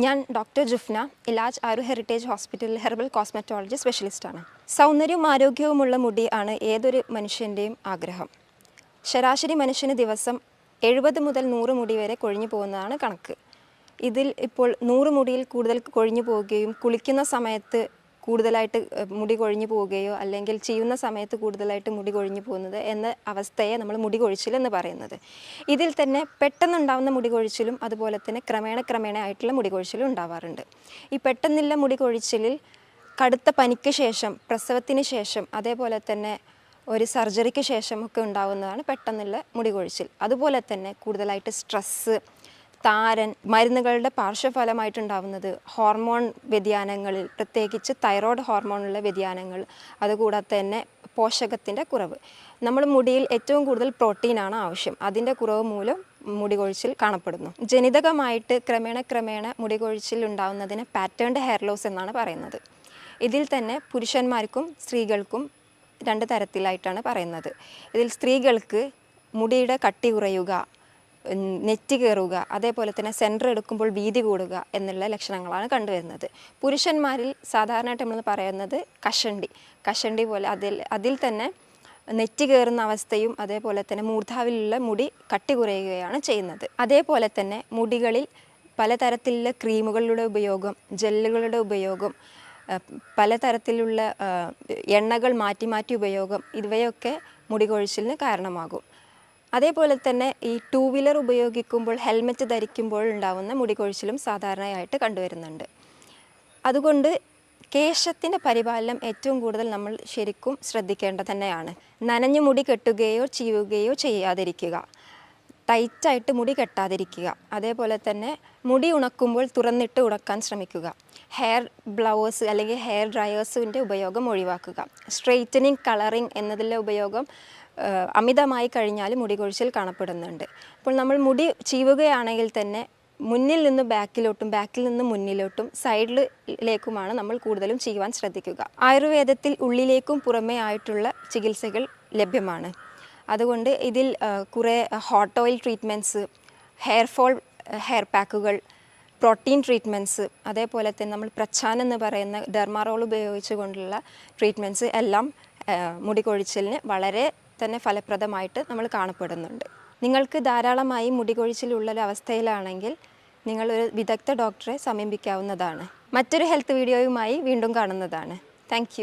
ഞാൻ ഡോക്ടർ ജുഫ്ന ഇലാജ് ആരു ഹെറിറ്റേജ് ഹോസ്പിറ്റലിൽ ഹെർബൽ കോസ്മെറ്റോളജി സ്പെഷ്യലിസ്റ്റാണ്. സൗന്ദര്യവും ആരോഗ്യവുമുള്ള മുടി ആണ് ഏതൊരു മനുഷ്യൻ്റെയും ആഗ്രഹം. ശരാശരി മനുഷ്യന് ദിവസം 70 മുതൽ 100 മുടി വരെ കൊഴിഞ്ഞു പോകുന്നതാണ് കണക്ക്. ഇതിൽ ഇപ്പോൾ 100 മുടിയിൽ കൂടുതൽ കൊഴിഞ്ഞു പോവുകയും കുളിക്കുന്ന സമയത്ത് കൂടുതലായിട്ട് മുടി കൊഴിഞ്ഞു പോവുകയോ അല്ലെങ്കിൽ ചെയ്യുന്ന സമയത്ത് കൂടുതലായിട്ട് മുടി കൊഴിഞ്ഞു പോകുന്നത് എന്ന അവസ്ഥയെ നമ്മൾ മുടി കൊഴിച്ചിൽ എന്ന് പറയുന്നത്. ഇതിൽ തന്നെ പെട്ടെന്നുണ്ടാകുന്ന മുടി കൊഴിച്ചിലും അതുപോലെ തന്നെ ക്രമേണ ആയിട്ടുള്ള മുടി കൊഴിച്ചിലും ഉണ്ടാവാറുണ്ട്. ഈ പെട്ടെന്നുള്ള മുടി കൊഴിച്ചിലിൽ കടുത്ത പനിക്ക് ശേഷം, പ്രസവത്തിന് ശേഷം, അതേപോലെ തന്നെ ഒരു സർജറിക്ക് ശേഷമൊക്കെ ഉണ്ടാകുന്നതാണ് പെട്ടെന്നുള്ള മുടി കൊഴിച്ചിൽ. അതുപോലെ തന്നെ കൂടുതലായിട്ട് സ്ട്രെസ്സ്, താരൻ, മരുന്നുകളുടെ പാർശ്വഫലമായിട്ടുണ്ടാകുന്നത് ഹോർമോൺ വ്യതിയാനങ്ങളിൽ, പ്രത്യേകിച്ച് തൈറോയ്ഡ് ഹോർമോണിലെ വ്യതിയാനങ്ങൾ, അതുകൂടാതെ തന്നെ പോഷകത്തിൻ്റെ കുറവ്. നമ്മൾ മുടിയിൽ ഏറ്റവും കൂടുതൽ പ്രോട്ടീനാണ് ആവശ്യം. അതിൻ്റെ കുറവ് മൂലം മുടി കൊഴിച്ചിൽ കാണപ്പെടുന്നു. ജനിതകമായിട്ട് ക്രമേണ മുടി കൊഴിച്ചിൽ ഉണ്ടാകുന്നതിന് പാറ്റേൺഡ് ഹെയർ ലോസ് എന്നാണ് പറയുന്നത്. ഇതിൽ തന്നെ പുരുഷന്മാർക്കും സ്ത്രീകൾക്കും 2 തരത്തിലായിട്ടാണ് പറയുന്നത്. ഇതിൽ സ്ത്രീകൾക്ക് മുടിയുടെ കട്ടി കുറയുക, നെറ്റി കയറുക, അതേപോലെ തന്നെ സെൻറ്റർ എടുക്കുമ്പോൾ വീതി കൂടുക എന്നുള്ള ലക്ഷണങ്ങളാണ് കണ്ടുവരുന്നത്. പുരുഷന്മാരിൽ സാധാരണയായിട്ട് നമ്മൾ പറയുന്നത് കഷണ്ടി പോലെ അതിൽ തന്നെ നെറ്റി കയറുന്ന അവസ്ഥയും അതേപോലെ തന്നെ മൂർധാവിലുള്ള മുടി കട്ടി കുറയുകയാണ് ചെയ്യുന്നത്. അതേപോലെ തന്നെ മുടികളിൽ പലതരത്തിലുള്ള ക്രീമുകളുടെ ഉപയോഗം, ജെല്ലുകളുടെ ഉപയോഗം, പലതരത്തിലുള്ള എണ്ണകൾ മാറ്റി ഉപയോഗം, ഇവയൊക്കെ മുടി കൊഴിച്ചിലിന് കാരണമാകും. അതേപോലെ തന്നെ ഈ 2 വീലർ ഉപയോഗിക്കുമ്പോൾ ഹെൽമെറ്റ് ധരിക്കുമ്പോൾ ഉണ്ടാകുന്ന മുടി കൊഴിച്ചിലും സാധാരണയായിട്ട് കണ്ടുവരുന്നുണ്ട്. അതുകൊണ്ട് കേശത്തിൻ്റെ പരിപാലനം ഏറ്റവും കൂടുതൽ നമ്മൾ ശരിക്കും ശ്രദ്ധിക്കേണ്ടത് തന്നെയാണ്. നനഞ്ഞ മുടി കെട്ടുകയോ ചീവുകയോ ചെയ്യാതിരിക്കുക, ടൈറ്റായിട്ട് മുടി കെട്ടാതിരിക്കുക, അതേപോലെ തന്നെ മുടി ഉണക്കുമ്പോൾ തുറന്നിട്ട് ഉണക്കാൻ ശ്രമിക്കുക, ഹെയർ ബ്ലൗസ് അല്ലെങ്കിൽ ഹെയർ ഡ്രയേഴ്സിൻ്റെ ഉപയോഗം ഒഴിവാക്കുക, സ്ട്രെയിറ്റനിങ്, കളറിങ് എന്നതിലെ ഉപയോഗം അമിതമായി കഴിഞ്ഞാൽ മുടി കൊഴിച്ചിൽ കാണപ്പെടുന്നുണ്ട്. അപ്പോൾ നമ്മൾ മുടി ചീവുകയാണെങ്കിൽ തന്നെ മുന്നിൽ നിന്ന് ബാക്കിലോട്ടും ബാക്കിൽ നിന്ന് മുന്നിലോട്ടും സൈഡിലേക്കുമാണ് നമ്മൾ കൂടുതലും ചെയ്യുവാൻ ശ്രദ്ധിക്കുക. ആയുർവേദത്തിൽ ഉള്ളിലേക്കും പുറമേ ആയിട്ടുള്ള ചികിത്സകൾ ലഭ്യമാണ്. അതുകൊണ്ട് ഇതിൽ കുറേ hot oil treatments, hair fall hair പാക്കുകൾ, പ്രോട്ടീൻ ട്രീറ്റ്മെൻറ്റ്സ്, അതേപോലെ തന്നെ നമ്മൾ പ്രച്ഛാൻ എന്ന് പറയുന്ന ഡെർമാറോൾ ഉപയോഗിച്ചുകൊണ്ടുള്ള ട്രീറ്റ്മെൻറ്റ്സ് എല്ലാം മുടി കൊഴിച്ചിലിന് വളരെ തന്നെ ഫലപ്രദമായിട്ട് നമ്മൾ കാണപ്പെടുന്നുണ്ട്. നിങ്ങൾക്ക് ധാരാളമായി മുടി കൊഴിച്ചിലുള്ള അവസ്ഥയിലാണെങ്കിൽ നിങ്ങൾ ഒരു വിദഗ്ധ ഡോക്ടറെ സമീപിക്കാവുന്നതാണ്. മറ്റൊരു ഹെൽത്ത് വീഡിയോയുമായി വീണ്ടും കാണുന്നതാണ്. താങ്ക്